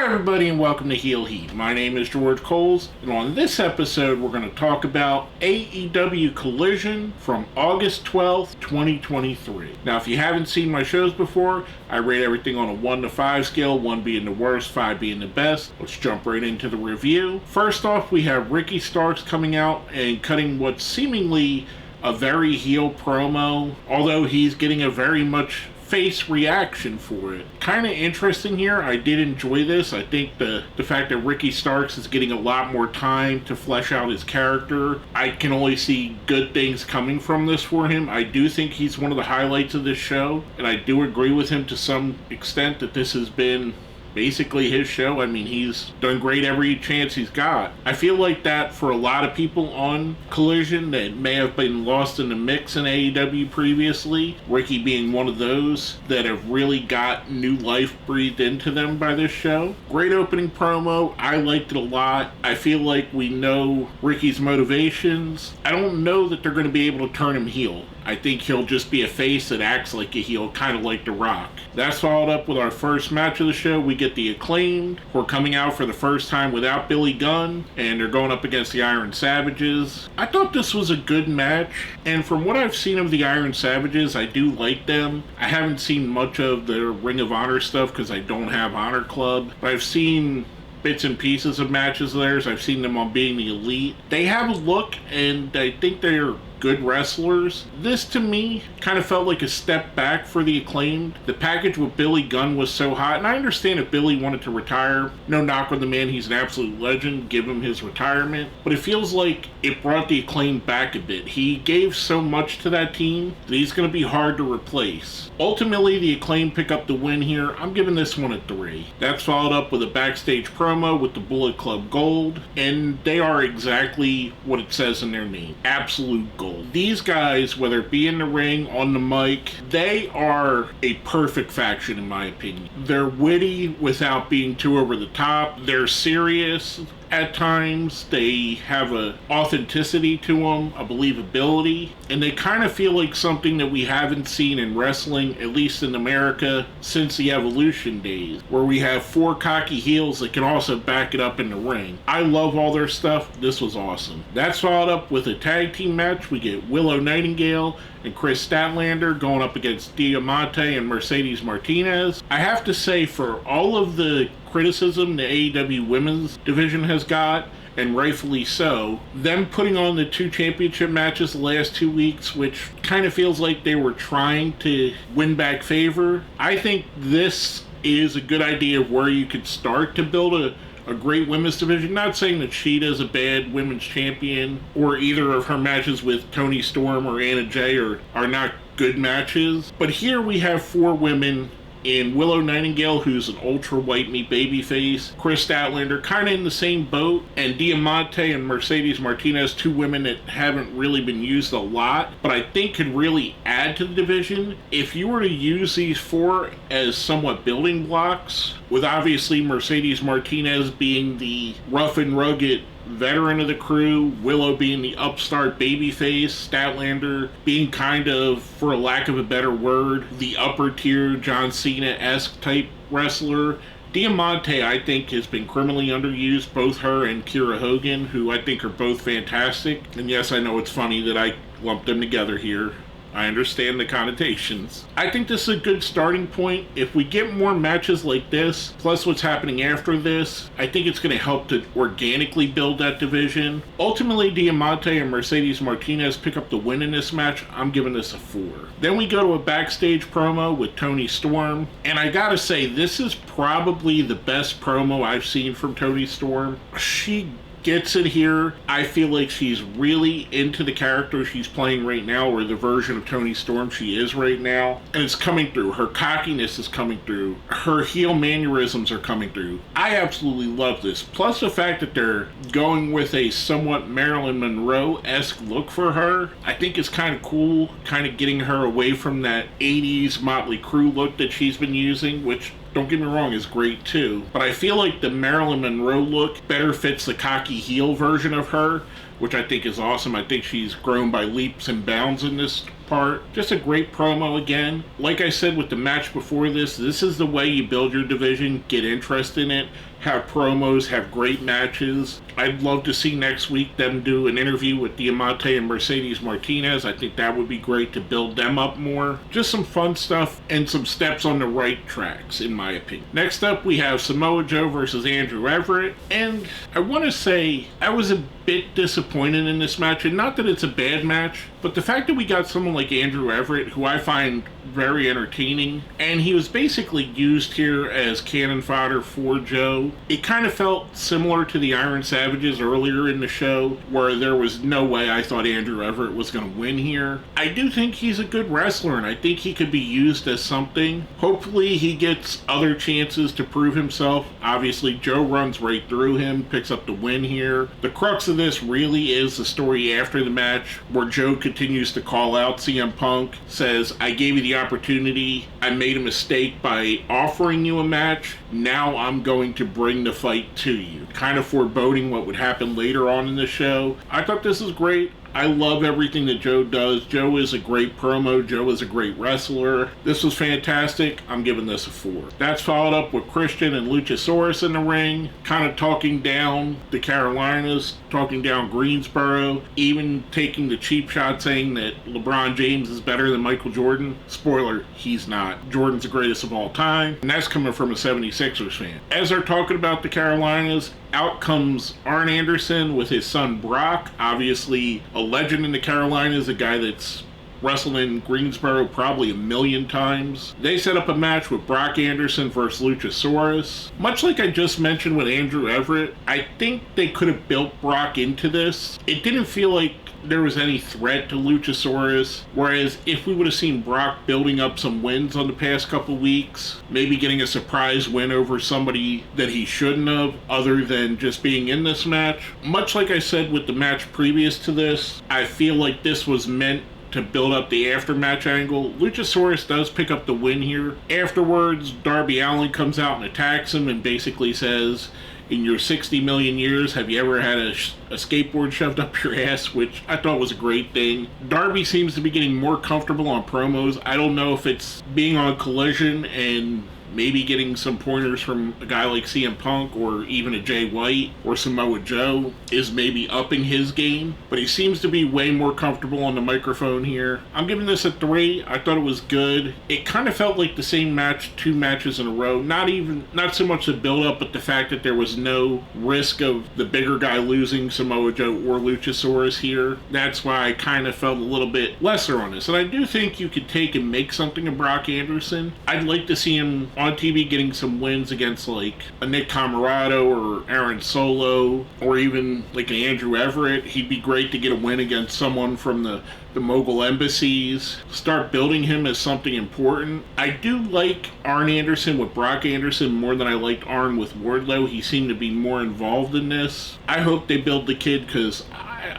Hi everybody and welcome to Heel Heat. My name is George Coles, and on this episode we're going to talk about AEW Collision from August 12th, 2023. Now if you haven't seen my shows before, I rate everything on a 1 to 5 scale, 1 being the worst, 5 being the best. Let's jump right into the review. First off, we have Ricky Starks coming out and cutting what's seemingly a very heel promo, although he's getting a very much face reaction for it. Kind of interesting here. I did enjoy this. I think the fact that Ricky Starks is getting a lot more time to flesh out his character, I can only see good things coming from this for him. I do think he's one of the highlights of this show, and I do agree with him to some extent that this has been basically his show. I mean, he's done great every chance he's got. I feel like that for a lot of people on Collision that may have been lost in the mix in AEW previously, Ricky being one of those that have really got new life breathed into them by this show. Great opening promo. I liked it a lot. I feel like we know Ricky's motivations. I don't know that they're going to be able to turn him heel. I think he'll just be a face that acts like a heel, kind of like The Rock. That's followed up with our first match of the show. We get the Acclaim, who are coming out for the first time without Billy Gunn, and they're going up against the Iron Savages. I thought this was a good match, and from what I've seen of the Iron Savages, I do like them. I haven't seen much of the Ring of Honor stuff because I don't have Honor Club, but I've seen bits and pieces of matches of theirs. I've seen them on Being the Elite. They have a look, and I think they're good wrestlers. This to me kind of felt like a step back for the Acclaimed. The package with Billy Gunn was so hot, and I understand if Billy wanted to retire, no knock on the man, he's an absolute legend, give him his retirement, but it feels like it brought the Acclaimed back a bit. He gave so much to that team that he's going to be hard to replace. Ultimately, the Acclaimed pick up the win here. I'm giving this one a 3. That's followed up with a backstage promo with the Bullet Club Gold, and they are exactly what it says in their name. Absolute gold. These guys, whether it be in the ring, on the mic, they are a perfect faction in my opinion. They're witty without being too over the top. They're serious at times. They have an authenticity to them, a believability, and they kind of feel like something that we haven't seen in wrestling, at least in America, since the Evolution days, where we have 4 cocky heels that can also back it up in the ring. I love all their stuff. This was awesome. That's followed up with a tag team match. We get Willow Nightingale and Chris Statlander going up against Diamante and Mercedes Martinez. I have to say, for all of the criticism the AEW women's division has got, and rightfully so, them putting on the 2 championship matches the last 2 weeks, which kind of feels like they were trying to win back favor, I think this is a good idea of where you could start to build a great women's division. Not saying that Sheeta's a bad women's champion, or either of her matches with Toni Storm or Anna Jay are not good matches, but here we have 4 women in Willow Nightingale, who's an ultra white meat babyface, Chris Statlander, kind of in the same boat, and Diamante and Mercedes Martinez, 2 women that haven't really been used a lot, but I think could really add to the division. If you were to use these 4 as somewhat building blocks, with obviously Mercedes Martinez being the rough and rugged veteran of the crew, Willow being the upstart babyface, Statlander being kind of, for a lack of a better word, the upper tier John Cena-esque type wrestler. Diamante, I think, has been criminally underused, both her and Kiera Hogan, who I think are both fantastic. And yes, I know it's funny that I lumped them together here. I understand the connotations. I think this is a good starting point. If we get more matches like this, plus what's happening after this, I think it's going to help to organically build that division. Ultimately, Diamante and Mercedes Martinez pick up the win in this match. I'm giving this a 4. Then we go to a backstage promo with Toni Storm, and I gotta say, this is probably the best promo I've seen from Toni Storm. She gets it here. I feel like she's really into the character she's playing right now, or the version of Toni Storm she is right now, and it's coming through. Her cockiness is coming through. Her heel mannerisms are coming through. I absolutely love this. Plus the fact that they're going with a somewhat Marilyn Monroe-esque look for her, I think is kind of cool, kind of getting her away from that 80s Motley Crue look that she's been using, which, don't get me wrong, is great too. But I feel like the Marilyn Monroe look better fits the cocky heel version of her, which I think is awesome. I think she's grown by leaps and bounds in this part. Just a great promo again. Like I said with the match before this is the way you build your division, get interest in it, have promos, have great matches. I'd love to see next week them do an interview with Diamante and Mercedes Martinez. I think that would be great to build them up more. Just some fun stuff and some steps on the right tracks, in my opinion. Next up, we have Samoa Joe versus Andrew Everett. And I want to say I was a bit disappointed in this match. And not that it's a bad match, but the fact that we got someone like Andrew Everett, who I find very entertaining, and he was basically used here as cannon fodder for Joe. It kind of felt similar to the Iron Savages earlier in the show, where there was no way I thought Andrew Everett was going to win here. I do think he's a good wrestler, and I think he could be used as something. Hopefully he gets other chances to prove himself. Obviously, Joe runs right through him, picks up the win here. The crux of this really is the story after the match, where Joe continues to call out CM Punk, says, "I gave you the opportunity. I made a mistake by offering you a match. Now I'm going to bring the fight to you." Kind of foreboding what would happen later on in the show. I thought this was great. I love everything that Joe does. Joe is a great promo. Joe is a great wrestler. This was fantastic. I'm giving this a 4. That's followed up with Christian and Lucasaurus in the ring, kind of talking down the Carolinas, talking down Greensboro, even taking the cheap shot saying that LeBron James is better than Michael Jordan. Spoiler, he's not. Jordan's the greatest of all time, and that's coming from a 76ers fan. As they're talking about the Carolinas, out comes Arn Anderson with his son Brock, obviously a legend in the Carolinas, a guy that's wrestled in Greensboro probably a million times. They set up a match with Brock Anderson versus Luchasaurus. Much like I just mentioned with Andrew Everett, I think they could have built Brock into this. It didn't feel like there was any threat to Luchasaurus, whereas if we would have seen Brock building up some wins on the past couple weeks, maybe getting a surprise win over somebody that he shouldn't have, other than just being in this match. Much like I said with the match previous to this, I feel like this was meant to build up the aftermatch angle. Luchasaurus does pick up the win here. Afterwards, Darby Allin comes out and attacks him and basically says, "In your 60 million years, have you ever had a skateboard shoved up your ass?" Which I thought was a great thing. Darby seems to be getting more comfortable on promos. I don't know if it's being on Collision and maybe getting some pointers from a guy like CM Punk or even a Jay White or Samoa Joe is maybe upping his game, but he seems to be way more comfortable on the microphone here. I'm giving this a 3. I thought it was good. It kind of felt like the same match 2 matches in a row. Not so much the build up, but the fact that there was no risk of the bigger guy losing, Samoa Joe or Luchasaurus here. That's why I kind of felt a little bit lesser on this. And I do think you could take and make something of Brock Anderson. I'd like to see him on TV getting some wins against like a Nick Comoroto or Aaron Solo or even like an Andrew Everett. He'd be great to get a win against someone from the Mogul Embassies. Start building him as something important. I do like Arn Anderson with Brock Anderson more than I liked Arn with Wardlow. He seemed to be more involved in this. I hope they build the kid because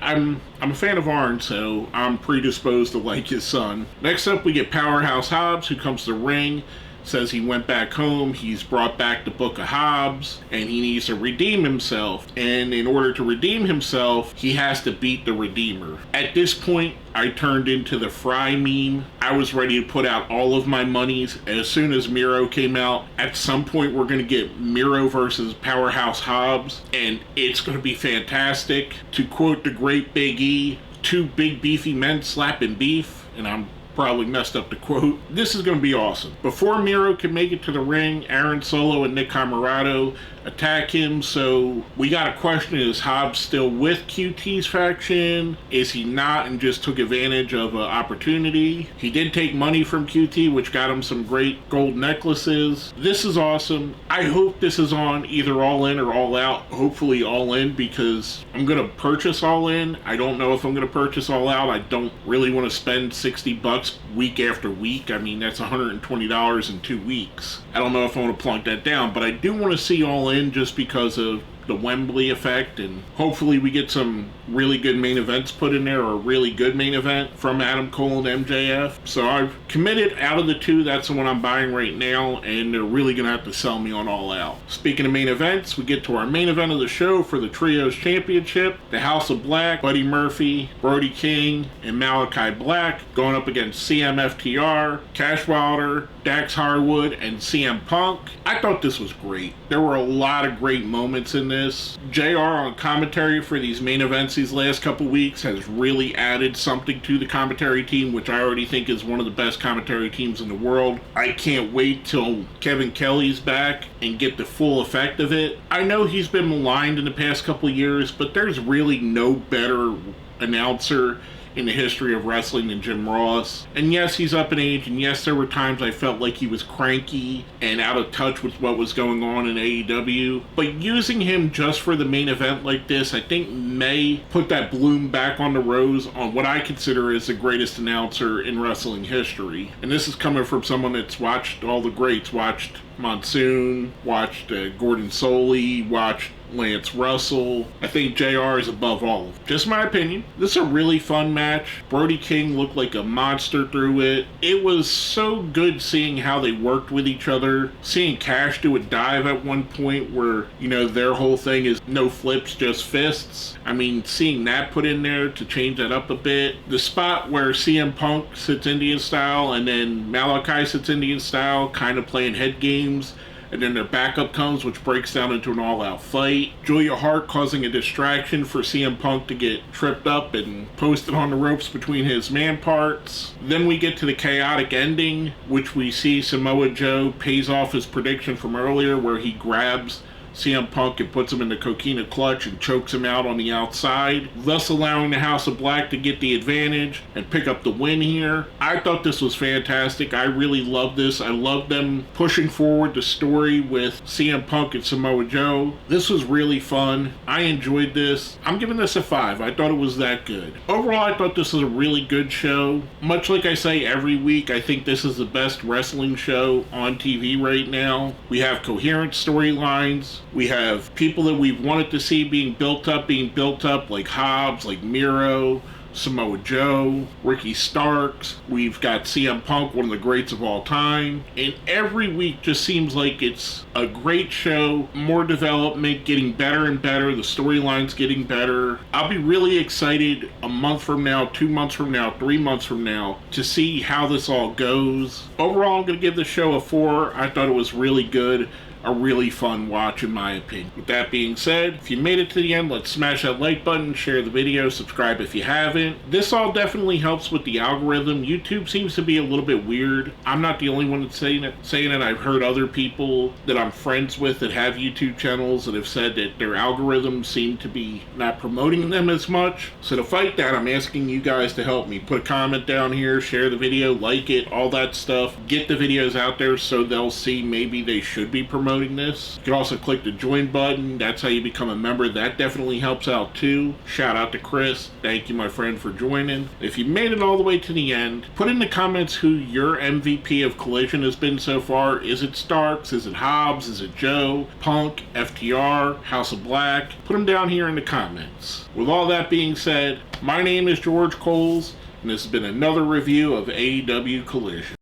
I'm a fan of Arn, so I'm predisposed to like his son. Next up, we get Powerhouse Hobbs, who comes to the ring. Says he went back home, he's brought back the Book of Hobbs, and he needs to redeem himself. And in order to redeem himself, he has to beat the Redeemer. At this point, I turned into the Fry meme. I was ready to put out all of my monies as soon as Miro came out. At some point, we're going to get Miro versus Powerhouse Hobbs, and it's going to be fantastic. To quote the great Big E, 2 big beefy men slapping beef, and I'm probably messed up the quote. This is going to be awesome. Before Miro can make it to the ring, Aaron Solo and Nick Comoroto attack him, so we got a question: is Hobbs still with QT's faction? Is he not and just took advantage of an opportunity? He did take money from QT, which got him some great gold necklaces. This is awesome. I hope this is on either All In or All Out. Hopefully All In, because I'm going to purchase All In. I don't know if I'm going to purchase All Out. I don't really want to spend $60 week after week. I mean, that's $120 in 2 weeks. I don't know if I want to plunk that down, but I do want to see All In just because of the Wembley effect, and hopefully we get some really good main events put in there, or a really good main event from Adam Cole and MJF. So I've committed out of the two, that's the one I'm buying right now, and they're really going to have to sell me on All Out. Speaking of main events, we get to our main event of the show for the Trios Championship. The House of Black, Buddy Murphy, Brody King, and Malachi Black going up against CMFTR, Cash Wilder, Dax Harwood, and CM Punk. I thought this was great. There were a lot of great moments in this. JR on commentary for these main events these last couple weeks has really added something to the commentary team, which I already think is one of the best commentary teams in the world. I can't wait till Kevin Kelly's back and get the full effect of it. I know he's been maligned in the past couple years, but there's really no better announcer in the history of wrestling than Jim Ross. And yes, he's up in age, and yes, there were times I felt like he was cranky and out of touch with what was going on in AEW. But using him just for the main event like this, I think may put that bloom back on the rose on what I consider is the greatest announcer in wrestling history. And this is coming from someone that's watched all the greats, watched Monsoon, watched Gordon Soley, watched Lance Russell. I think JR is above all of them. Just my opinion. This is a really fun match. Brody King looked like a monster through it. It was so good seeing how they worked with each other. Seeing Cash do a dive at one point where, you know, their whole thing is no flips, just fists. I mean, seeing that put in there to change that up a bit. The spot where CM Punk sits Indian style and then Malachi sits Indian style, kind of playing head games. And then their backup comes, which breaks down into an all-out fight. Julia Hart causing a distraction for CM Punk to get tripped up and posted on the ropes between his man parts. Then we get to the chaotic ending, which we see Samoa Joe pays off his prediction from earlier, where he grabs CM Punk and puts him in the coquina clutch and chokes him out on the outside, thus allowing the House of Black to get the advantage and pick up the win here. I thought this was fantastic. I really loved this. I loved them pushing forward the story with CM Punk and Samoa Joe. This was really fun. I enjoyed this. I'm giving this a 5. I thought it was that good. Overall, I thought this was a really good show. Much like I say every week, I think this is the best wrestling show on TV right now. We have coherent storylines. We have people that we've wanted to see being built up, like Hobbs, like Miro, Samoa Joe, Ricky Starks. We've got CM Punk, one of the greats of all time. And every week just seems like it's a great show, more development, getting better and better, the storyline's getting better. I'll be really excited a month from now, 2 months from now, 3 months from now to see how this all goes. Overall, I'm going to give the show a 4. I thought it was really good. A really fun watch in my opinion. With that being said, if you made it to the end, let's smash that like button, share the video, subscribe if you haven't. This all definitely helps with the algorithm. YouTube seems to be a little bit weird. I'm not the only one that's saying it. I've heard other people that I'm friends with that have YouTube channels that have said that their algorithms seem to be not promoting them as much. So to fight that, I'm asking you guys to help me. Put a comment down here, share the video, like it, all that stuff. Get the videos out there so they'll see maybe they should be promoting this. You can also click the join button. That's how you become a member. That definitely helps out too. Shout out to Chris. Thank you, my friend, for joining. If you made it all the way to the end, put in the comments who your MVP of Collision has been so far. Is it Starks? Is it Hobbs? Is it Joe? Punk? FTR? House of Black? Put them down here in the comments. With all that being said, my name is George Coles, and this has been another review of AEW Collision.